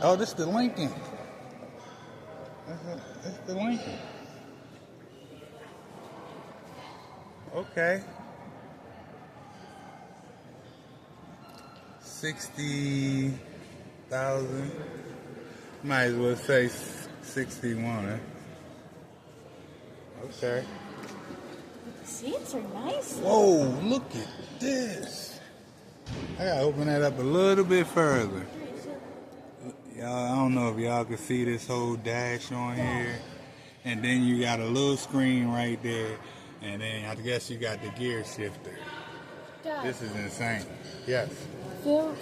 Oh, this is the Lincoln. That's the Lincoln. Okay. 60,000. Might as well say 61. Okay. The seats are nice. Whoa, look at this. I gotta open that up a little bit further. Y'all, I don't know if y'all can see this whole dash on here. And then you got a little screen right there. And then I guess you got the gear shifter. Dad. This is insane. Yes. Feel.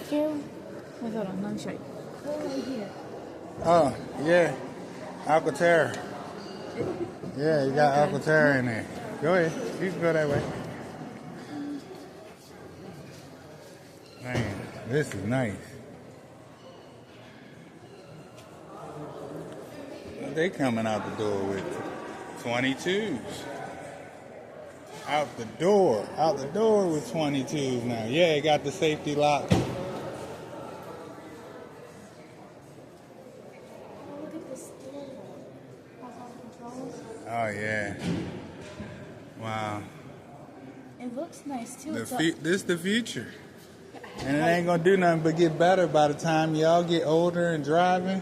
Wait, hold on, let me show you. Go right here. Oh, yeah. Alcantara. Yeah, you got Alcantara in there. Go ahead. You can go that way. Man, this is nice. They coming out the door with 22s. Out the door with 22s now. Yeah, it got the safety lock. Look at the steering wheel. Has all the controls. Oh yeah. Wow. It looks nice too. This is the future. And it ain't gonna do nothing but get better by the time y'all get older and driving.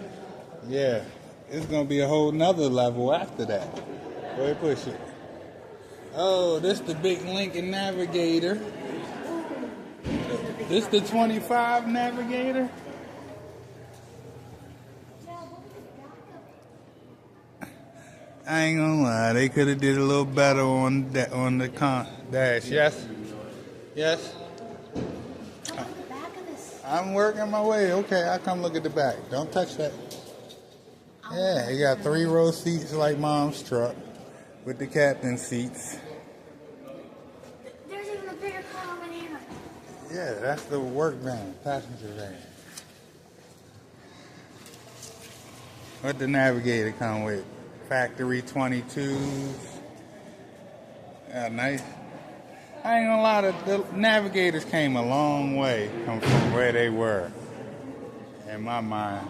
Yeah. It's gonna be a whole nother level after that. Go ahead, push it. Oh, this the big Lincoln Navigator. This the 25 Navigator. I ain't gonna lie, they could have did a little better on the dash. Yes, yes. Look at the back of this. I'm working my way. Okay, I'll come look at the back. Don't touch that. Yeah, you got 3-row seats like Mom's truck with the captain seats. There's even a bigger car over here. Yeah, that's the work van, passenger van. What the Navigator come with? Factory 22s. Yeah, nice. I ain't gonna lie, the Navigators came a long way from where they were. In my mind.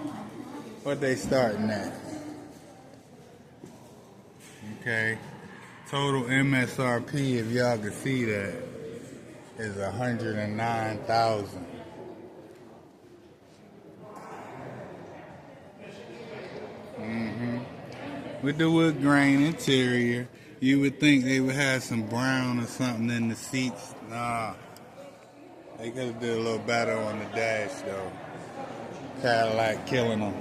What they starting at? Okay. Total MSRP, if y'all can see that, is $109,000. With the wood grain interior, you would think they would have some brown or something in the seats. Nah. They could have did a little better on the dash though. Cadillac killing them.